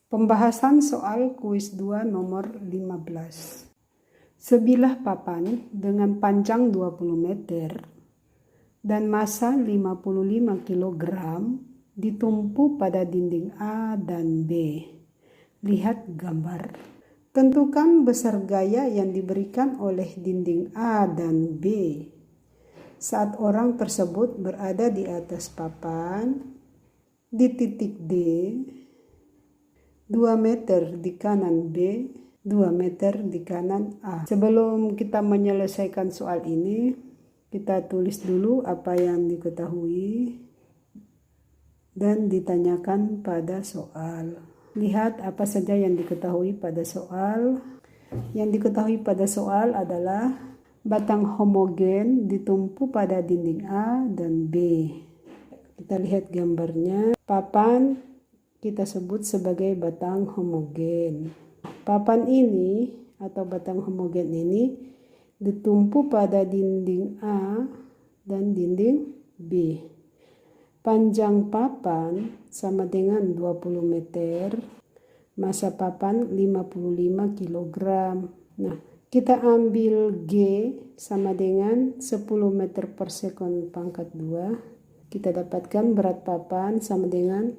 Pembahasan soal kuis 2 nomor 15. Sebilah papan dengan panjang 20 meter dan massa 55 kg ditumpu pada dinding A dan B. Lihat gambar. Tentukan besar gaya yang diberikan oleh dinding A dan B saat orang tersebut berada di atas papan di titik D, 2 meter di kanan B, 2 meter di kanan A. Sebelum kita menyelesaikan soal ini, kita tulis dulu apa yang diketahui dan ditanyakan pada soal. Lihat apa saja yang diketahui pada soal. Yang diketahui pada soal adalah batang homogen ditumpu pada dinding A dan B. Kita lihat gambarnya. Papan kita sebut sebagai batang homogen. Papan ini atau batang homogen ini ditumpu pada dinding A dan dinding B. Panjang papan sama dengan 20 meter, massa papan 55 kg. Nah, kita ambil G sama dengan 10 meter per sekon pangkat 2. Kita dapatkan berat papan sama dengan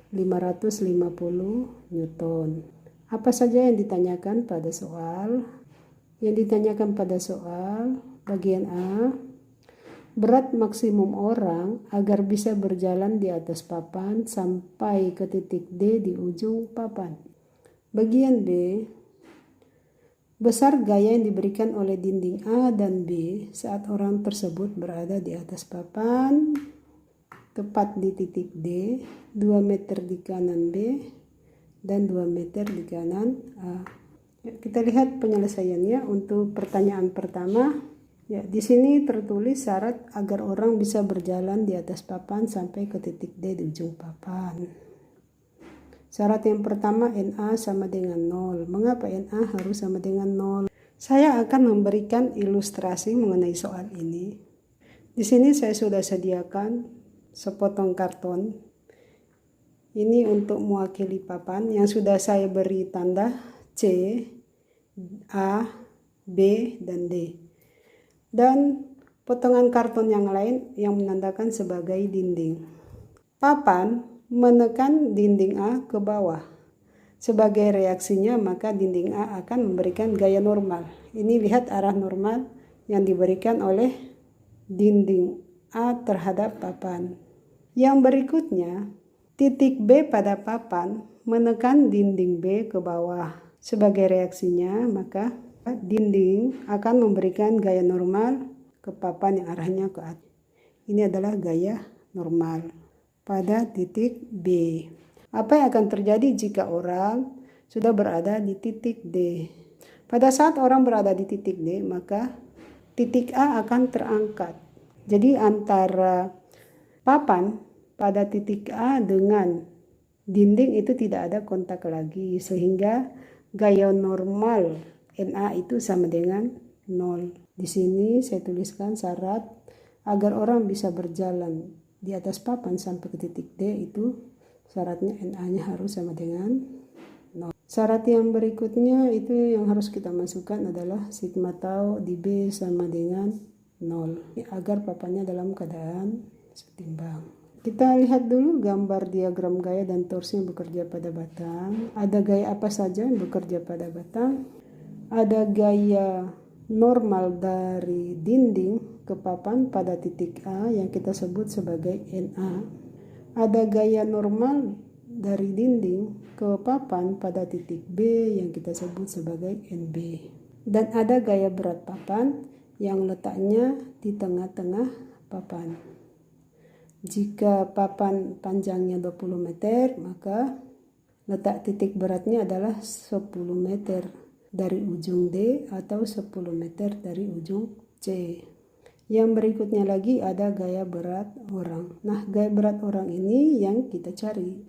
550 Newton. Apa saja yang ditanyakan pada soal? Yang ditanyakan pada soal bagian A, berat maksimum orang agar bisa berjalan di atas papan sampai ke titik D di ujung papan. Bagian B, besar gaya yang diberikan oleh dinding A dan B saat orang tersebut berada di atas papan tepat di titik D, 2 meter di kanan B dan 2 meter di kanan A. Kita lihat penyelesaiannya. Untuk pertanyaan pertama, di sini tertulis syarat agar orang bisa berjalan di atas papan sampai ke titik D di ujung papan. Syarat yang pertama, NA sama dengan 0. Mengapa NA harus sama dengan 0? Saya akan memberikan ilustrasi mengenai soal ini. Di sini saya sudah sediakan sepotong karton. Ini untuk mewakili papan yang sudah saya beri tanda C, A, B, dan D. Dan potongan karton yang lain yang menandakan sebagai dinding. Papan menekan dinding A ke bawah. Sebagai reaksinya maka dinding A akan memberikan gaya normal. Ini lihat arah normal yang diberikan oleh dinding A terhadap papan. Yang berikutnya, titik B pada papan menekan dinding B ke bawah. Sebagai reaksinya maka dinding akan memberikan gaya normal ke papan yang arahnya ke atas. Ini adalah gaya normal pada titik B. Apa yang akan terjadi jika orang sudah berada di titik D? Pada saat orang berada di titik D, maka titik A akan terangkat. Jadi antara papan pada titik A dengan dinding itu tidak ada kontak lagi, sehingga gaya normal NA itu sama dengan 0. Di sini saya tuliskan syarat agar orang bisa berjalan di atas papan sampai ke titik D, itu syaratnya NA-nya harus sama dengan 0. Syarat yang berikutnya itu yang harus kita masukkan adalah sigma tau di B sama dengan 0 agar papannya dalam keadaan setimbang. Kita lihat dulu gambar diagram gaya dan torsi yang bekerja pada batang. Ada gaya apa saja yang bekerja pada batang? Ada gaya normal dari dinding ke papan pada titik A yang kita sebut sebagai NA. Ada gaya normal dari dinding ke papan pada titik B yang kita sebut sebagai NB. Dan ada gaya berat papan yang letaknya di tengah-tengah papan. Jika papan panjangnya 20 meter, maka letak titik beratnya adalah 10 meter dari ujung D atau 10 meter dari ujung C. Yang berikutnya lagi ada gaya berat orang. Nah, gaya berat orang ini yang kita cari.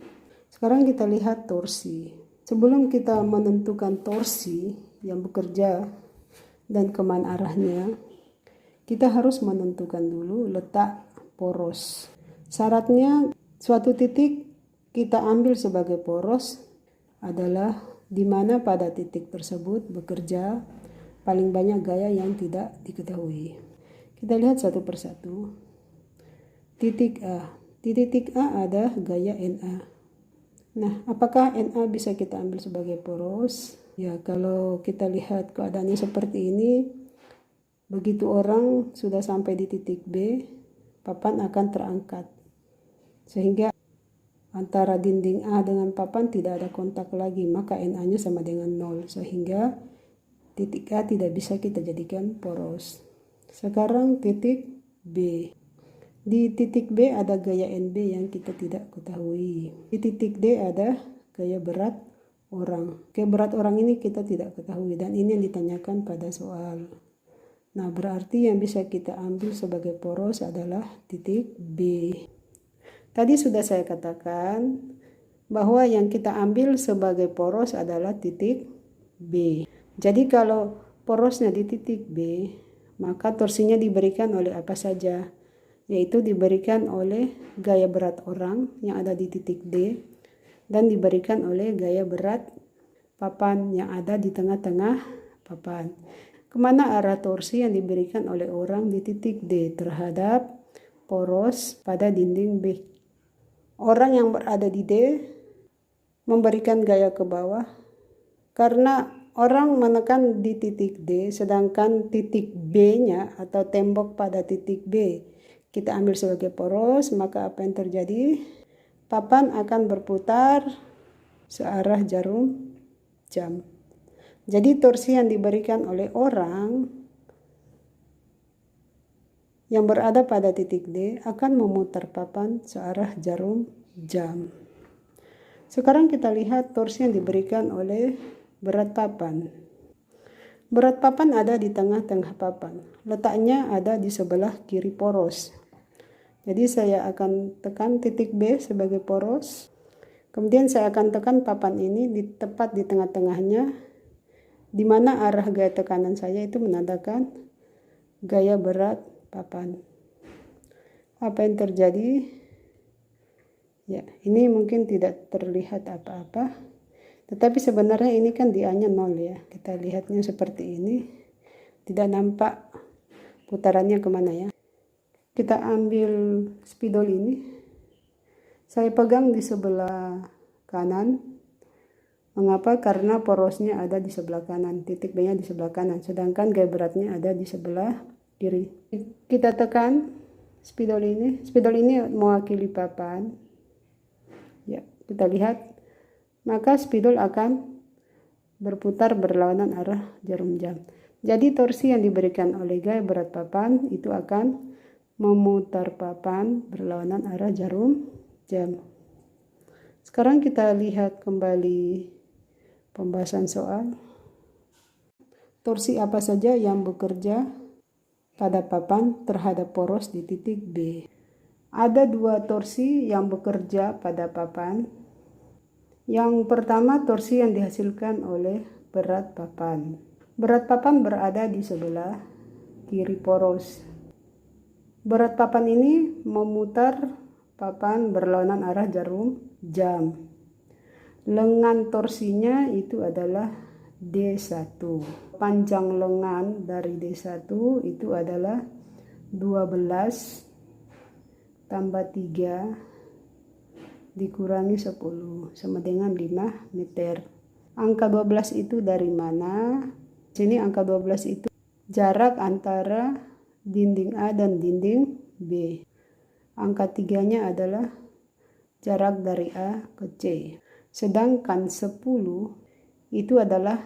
Sekarang kita lihat torsi. Sebelum kita menentukan torsi yang bekerja dan kemana arahnya, kita harus menentukan dulu letak poros. Syaratnya suatu titik kita ambil sebagai poros adalah di mana pada titik tersebut bekerja paling banyak gaya yang tidak diketahui. Kita lihat satu persatu. Titik A. Di titik A ada gaya NA. Nah, apakah NA bisa kita ambil sebagai poros? Ya, kalau kita lihat keadaannya seperti ini, begitu orang sudah sampai di titik B, papan akan terangkat. Sehingga antara dinding A dengan papan tidak ada kontak lagi, maka NA-nya sama dengan 0. Sehingga titik A tidak bisa kita jadikan poros. Sekarang titik B. Di titik B ada gaya NB yang kita tidak ketahui. Di titik D ada gaya berat orang. Gaya berat orang ini kita tidak ketahui dan ini yang ditanyakan pada soal. Nah, berarti yang bisa kita ambil sebagai poros adalah titik B. Tadi sudah saya katakan bahwa yang kita ambil sebagai poros adalah titik B. Jadi kalau porosnya di titik B, maka torsinya diberikan oleh apa saja? Yaitu diberikan oleh gaya berat orang yang ada di titik D dan diberikan oleh gaya berat papan yang ada di tengah-tengah papan. Kemana arah torsi yang diberikan oleh orang di titik D terhadap poros pada dinding B? Orang yang berada di D memberikan gaya ke bawah karena orang menekan di titik D, sedangkan titik B-nya atau tembok pada titik B kita ambil sebagai poros, maka apa yang terjadi? Papan akan berputar searah jarum jam. Jadi torsi yang diberikan oleh orang yang berada pada titik D akan memutar papan searah jarum jam. Sekarang kita lihat torsi yang diberikan oleh berat papan. Berat papan ada di tengah-tengah papan. Letaknya ada di sebelah kiri poros. Jadi saya akan tekan titik B sebagai poros. Kemudian saya akan tekan papan ini tepat di tengah-tengahnya, di mana arah gaya tekanan saya itu menandakan gaya berat papan. Apa yang terjadi? Ya, ini mungkin tidak terlihat apa-apa. Tetapi sebenarnya ini kan dia-nya 0 ya. Kita lihatnya seperti ini. Tidak nampak putarannya kemana ya. Kita ambil spidol ini. Saya pegang di sebelah kanan. Mengapa? Karena porosnya ada di sebelah kanan. Titik B-nya di sebelah kanan. Sedangkan gaya beratnya ada di sebelah kiri. Kita tekan spidol ini. Spidol ini mewakili papan. Ya, kita lihat. Maka spidol akan berputar berlawanan arah jarum jam. Jadi torsi yang diberikan oleh gaya berat papan itu akan memutar papan berlawanan arah jarum jam. Sekarang kita lihat kembali pembahasan soal. Torsi apa saja yang bekerja pada papan terhadap poros di titik B? Ada dua torsi yang bekerja pada papan. Yang pertama, torsi yang dihasilkan oleh berat papan. Berat papan berada di sebelah kiri poros. Berat papan ini memutar papan berlawanan arah jarum jam. Lengan torsinya itu adalah D1. Panjang lengan dari D1 itu adalah 12 tambah 3 dikurangi 10 sama dengan 5 meter. Angka 12 itu dari mana? Sini angka 12 itu jarak antara dinding A dan dinding B. Angka 3-nya adalah jarak dari A ke C. Sedangkan 10 itu adalah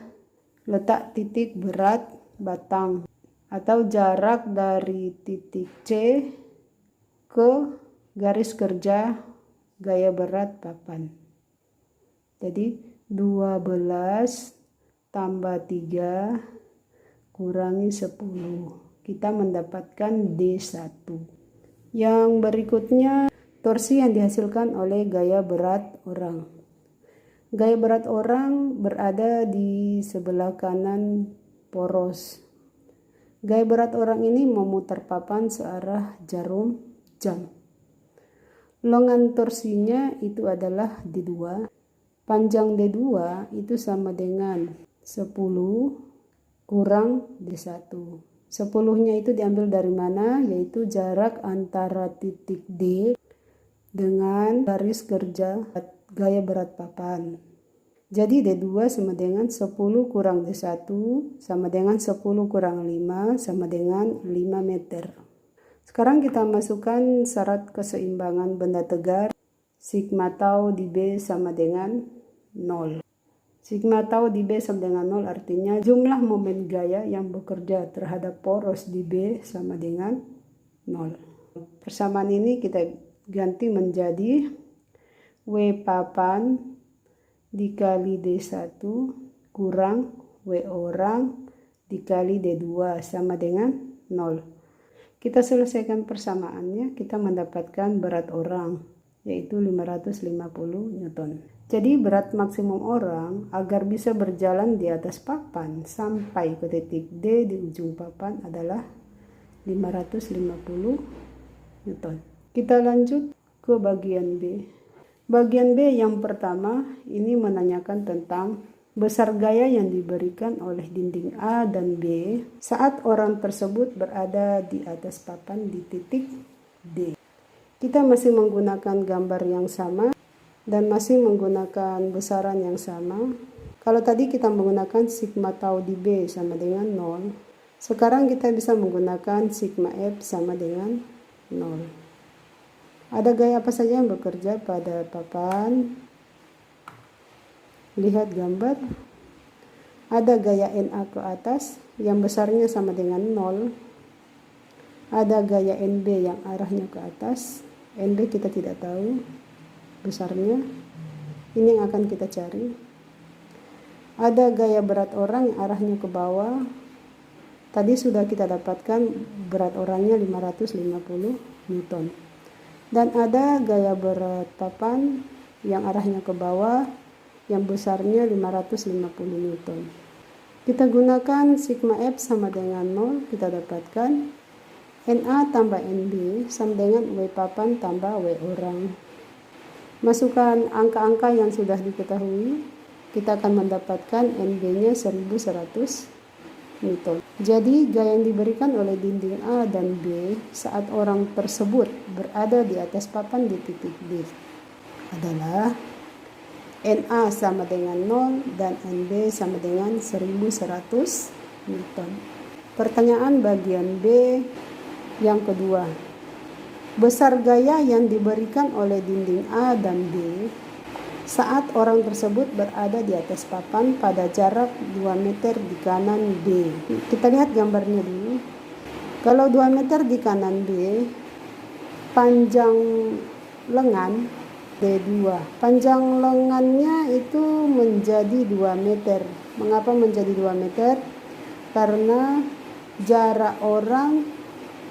letak titik berat batang atau jarak dari titik C ke garis kerja gaya berat papan. Jadi 12 tambah 3 kurangi 10. Kita mendapatkan D1. Yang berikutnya torsi yang dihasilkan oleh gaya berat orang. Gaya berat orang berada di sebelah kanan poros. Gaya berat orang ini memutar papan searah jarum jam. Lengan torsinya itu adalah D2. Panjang D2 itu sama dengan 10 kurang D1. 10-nya itu diambil dari mana? Yaitu jarak antara titik D dengan garis kerja gaya berat papan. Jadi D2 sama dengan 10 kurang D1 sama dengan 10 kurang 5 sama dengan 5 meter. Sekarang kita masukkan syarat keseimbangan benda tegar. Sigma tau di B sama dengan 0. Sigma tau di B sama dengan 0 artinya jumlah momen gaya yang bekerja terhadap poros di B sama dengan 0. Persamaan ini kita ganti menjadi W papan dikali D1 kurang W orang dikali D2 sama dengan 0. Kita selesaikan persamaannya, kita mendapatkan berat orang yaitu 550 Newton. Jadi berat maksimum orang agar bisa berjalan di atas papan sampai ke titik D di ujung papan adalah 550 Newton. Kita lanjut ke bagian B. Bagian B yang pertama ini menanyakan tentang besar gaya yang diberikan oleh dinding A dan B saat orang tersebut berada di atas papan di titik D. Kita masih menggunakan gambar yang sama dan masih menggunakan besaran yang sama. Kalau tadi kita menggunakan sigma tau di B sama dengan 0, sekarang kita bisa menggunakan sigma F sama dengan 0. Ada gaya apa saja yang bekerja pada papan? Lihat gambar. Ada gaya NA ke atas yang besarnya sama dengan 0. Ada gaya NB yang arahnya ke atas. NB kita tidak tahu besarnya. Ini yang akan kita cari. Ada gaya berat orang yang arahnya ke bawah. Tadi sudah kita dapatkan berat orangnya 550 Newton. Dan ada gaya berat papan yang arahnya ke bawah yang besarnya 550 Newton. Kita gunakan sigma F sama dengan 0, kita dapatkan NA tambah NB sama dengan W papan tambah W orang. Masukkan angka-angka yang sudah diketahui, kita akan mendapatkan NB-nya 1100 Newton. Jadi gaya yang diberikan oleh dinding A dan B saat orang tersebut berada di atas papan di titik D adalah NA sama dengan 0 dan NB sama dengan 1100 Newton. Pertanyaan bagian B yang kedua. Besar gaya yang diberikan oleh dinding A dan B saat orang tersebut berada di atas papan pada jarak 2 meter di kanan B. Kita lihat gambarnya dulu. Kalau 2 meter di kanan B, panjang lengan D2. Panjang lengannya itu menjadi 2 meter. Mengapa menjadi 2 meter? Karena jarak orang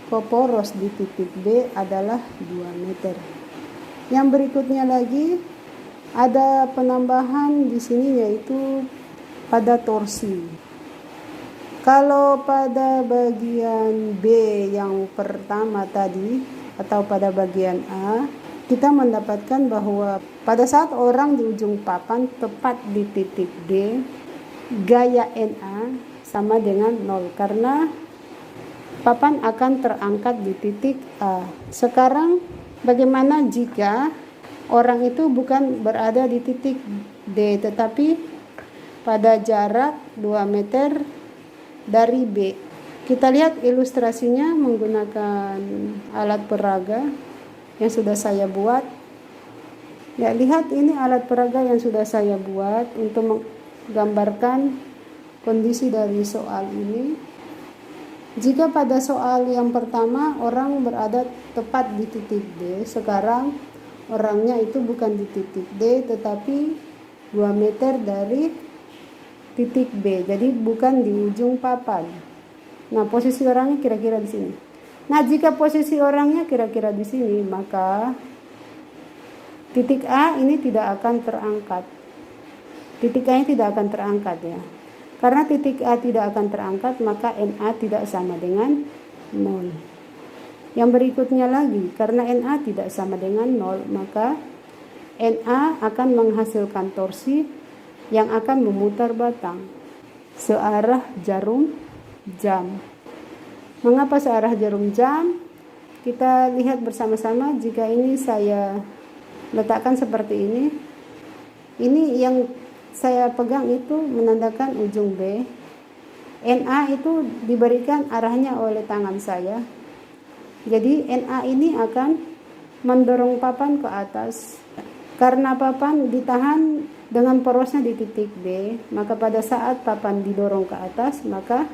ke poros di titik B adalah 2 meter. Yang berikutnya lagi ada penambahan di sini yaitu pada torsi. Kalau pada bagian B yang pertama tadi atau pada bagian A, kita mendapatkan bahwa pada saat orang di ujung papan tepat di titik D, gaya NA sama dengan 0 karena papan akan terangkat di titik A. Sekarang bagaimana jika orang itu bukan berada di titik D tetapi pada jarak 2 meter dari B? Kita lihat ilustrasinya menggunakan alat peraga yang sudah saya buat. Ya, lihat ini alat peraga yang sudah saya buat untuk menggambarkan kondisi dari soal ini. Jika pada soal yang pertama orang berada tepat di titik D, sekarang orangnya itu bukan di titik D tetapi 2 meter dari titik B. Jadi bukan di ujung papan. Nah, posisi orangnya kira-kira di sini. Nah, jika posisi orangnya kira-kira di sini, maka titik A ini tidak akan terangkat. Titik A ini tidak akan terangkat ya. Karena titik A tidak akan terangkat, maka NA tidak sama dengan 0. Yang berikutnya lagi, karena NA tidak sama dengan 0, maka NA akan menghasilkan torsi yang akan memutar batang searah jarum jam. Mengapa searah jarum jam? Kita lihat bersama-sama. Jika ini saya letakkan seperti ini. Ini yang saya pegang itu menandakan ujung B. NA itu diberikan arahnya oleh tangan saya. Jadi NA ini akan mendorong papan ke atas. Karena papan ditahan dengan porosnya di titik B, maka pada saat papan didorong ke atas, maka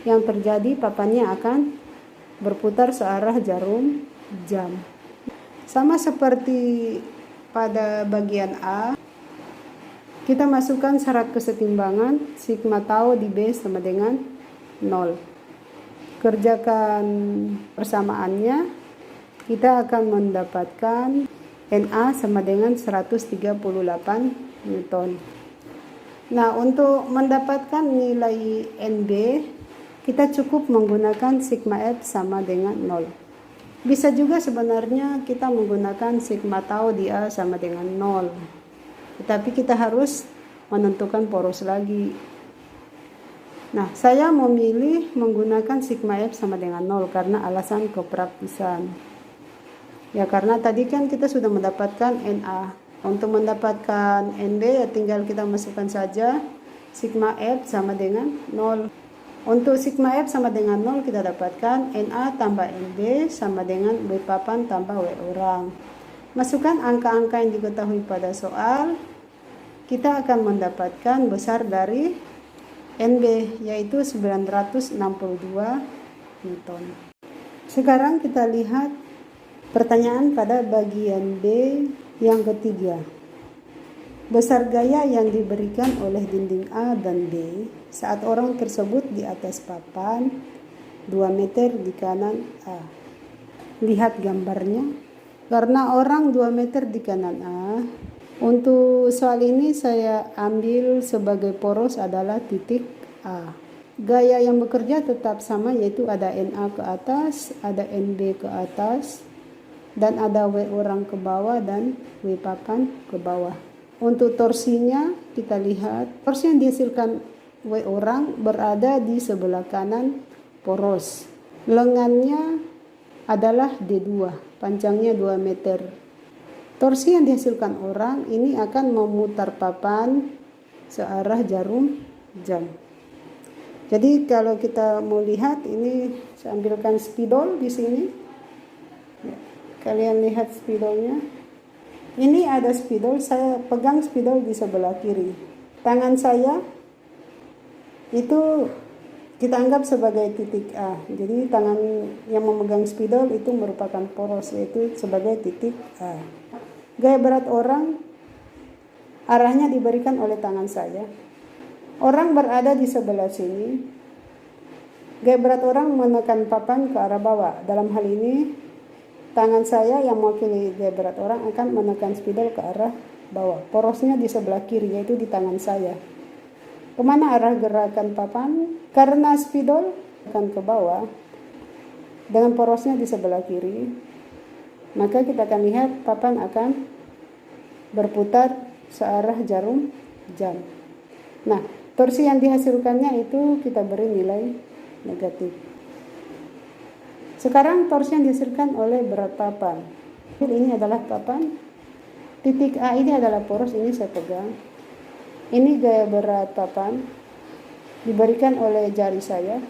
yang terjadi papannya akan berputar searah jarum jam. Sama seperti pada bagian A, kita masukkan syarat kesetimbangan sigma tau di B sama dengan 0. Kerjakan persamaannya, kita akan mendapatkan NA sama dengan 138 Newton. Nah, untuk mendapatkan nilai NB, kita cukup menggunakan sigma F sama dengan 0. Bisa juga sebenarnya kita menggunakan sigma tau di A sama dengan 0. Tetapi kita harus menentukan poros lagi. Nah, saya memilih menggunakan sigma F sama dengan 0 karena alasan kepraktisan. Ya, karena tadi kan kita sudah mendapatkan NA. Untuk mendapatkan NB ya tinggal kita masukkan saja sigma F sama dengan 0. Untuk sigma F sama dengan 0 kita dapatkan NA tambah NB sama dengan W papan tambah W orang. Masukkan angka-angka yang diketahui pada soal. Kita akan mendapatkan besar dari NB yaitu 962 Newton. Sekarang kita lihat pertanyaan pada bagian B yang ketiga. Besar gaya yang diberikan oleh dinding A dan B saat orang tersebut di atas papan 2 meter di kanan A. Lihat gambarnya. Karena orang 2 meter di kanan A, untuk soal ini saya ambil sebagai poros adalah titik A. Gaya yang bekerja tetap sama, yaitu ada NA ke atas, ada NB ke atas, dan ada W orang ke bawah dan W papan ke bawah. Untuk torsinya kita lihat, torsi yang dihasilkan W orang berada di sebelah kanan poros. Lengannya adalah D2, panjangnya 2 meter. Torsi yang dihasilkan orang ini akan memutar papan searah jarum jam. Jadi kalau kita mau lihat ini, saya ambilkan spidol di sini. Ya, kalian lihat spidolnya. Ini ada spidol, saya pegang spidol di sebelah kiri. Tangan saya itu kita anggap sebagai titik A. Jadi tangan yang memegang spidol itu merupakan poros, yaitu sebagai titik A. Gaya berat orang arahnya diberikan oleh tangan saya. Orang berada di sebelah sini. Gaya berat orang menekan papan ke arah bawah. Dalam hal ini tangan saya yang mewakili gaya berat orang akan menekan spidol ke arah bawah. Porosnya di sebelah kiri, yaitu di tangan saya. Kemana arah gerakan papan? Karena spidol akan ke bawah dengan porosnya di sebelah kiri, maka kita akan lihat papan akan berputar searah jarum jam. Nah, torsi yang dihasilkannya itu kita beri nilai negatif. Sekarang torsi yang dihasilkan oleh berat papan. Ini adalah papan. Titik A ini adalah poros, ini saya pegang. Ini gaya berat papan diberikan oleh jari saya.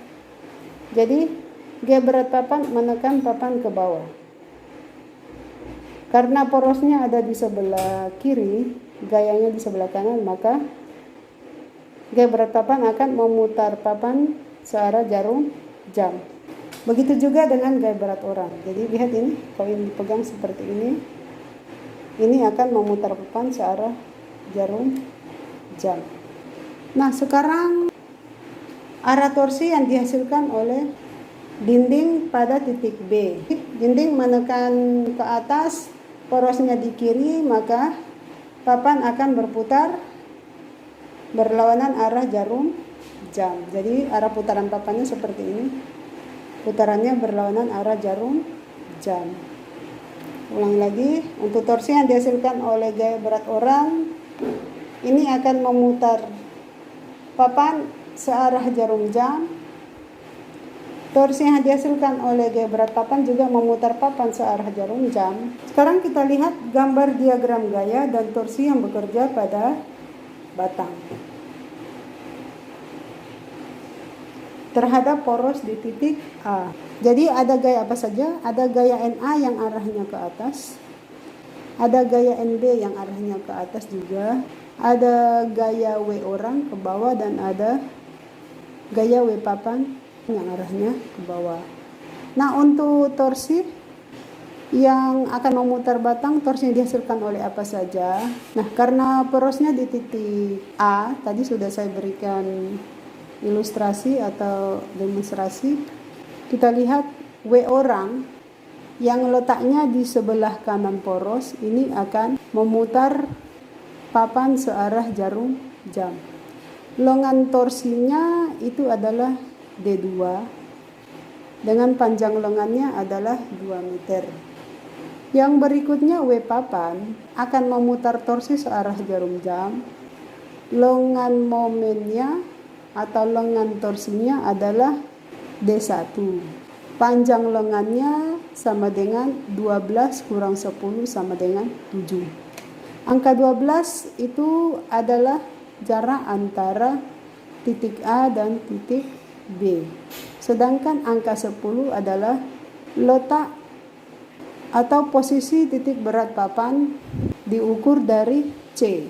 Jadi gaya berat papan menekan papan ke bawah. Karena porosnya ada di sebelah kiri, gayanya di sebelah kanan, maka gaya berat papan akan memutar papan searah jarum jam. Begitu juga dengan gaya berat orang. Jadi lihat ini, kalau ini dipegang seperti ini akan memutar papan searah jarum jam. Nah, sekarang arah torsi yang dihasilkan oleh dinding pada titik B. Dinding menekan ke atas, porosnya di kiri, maka papan akan berputar berlawanan arah jarum jam. Jadi arah putaran papannya seperti ini. Putarannya berlawanan arah jarum jam. Ulang lagi, untuk torsi yang dihasilkan oleh gaya berat orang, ini akan memutar papan searah jarum jam. Torsi yang dihasilkan oleh gaya berat papan juga memutar papan searah jarum jam. Sekarang kita lihat gambar diagram gaya dan torsi yang bekerja pada batang terhadap poros di titik A. Jadi ada gaya apa saja? Ada gaya NA yang arahnya ke atas, ada gaya NB yang arahnya ke atas juga, ada gaya W orang ke bawah, dan ada gaya W papan yang arahnya ke bawah. Nah, untuk torsi yang akan memutar batang, torsi yang dihasilkan oleh apa saja? Nah, karena porosnya di titik A, tadi sudah saya berikan ilustrasi atau demonstrasi. Kita lihat W orang yang letaknya di sebelah kanan poros ini akan memutar papan searah jarum jam. Longan torsinya itu adalah D2 dengan panjang lengannya adalah 2 meter. Yang berikutnya W papan akan memutar torsi searah jarum jam. Lengan momennya atau lengan torsinya adalah D1. Panjang lengannya sama dengan 12 kurang 10 sama dengan 7. Angka 12 itu adalah jarak antara titik A dan titik B. Sedangkan angka 10 adalah letak atau posisi titik berat papan diukur dari C.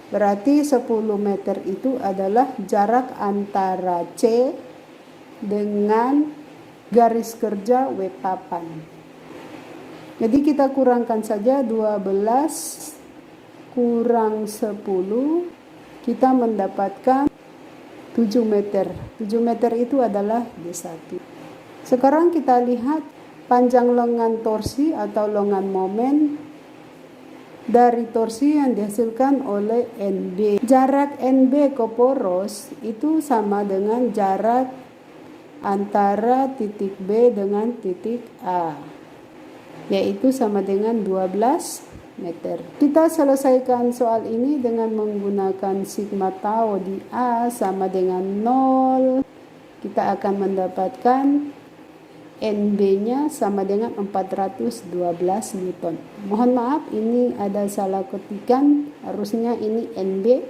Berarti 10 meter itu adalah jarak antara C dengan garis kerja W papan. Jadi kita kurangkan saja 12 kurang 10, kita mendapatkan 7 meter. 7 meter itu adalah D1. Sekarang kita lihat panjang lengan torsi atau lengan momen dari torsi yang dihasilkan oleh NB. Jarak NB ke poros itu sama dengan jarak antara titik B dengan titik A, yaitu sama dengan 12 meter. Kita selesaikan soal ini dengan menggunakan sigma tau di A sama dengan 0. Kita akan mendapatkan NB-nya sama dengan 412 Newton. Mohon maaf, ini ada salah ketikan. Harusnya ini NB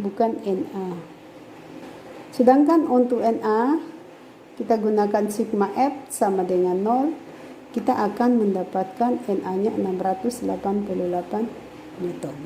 bukan NA. Sedangkan untuk NA kita gunakan sigma F sama dengan 0. Kita akan mendapatkan NA-nya 688 Newton.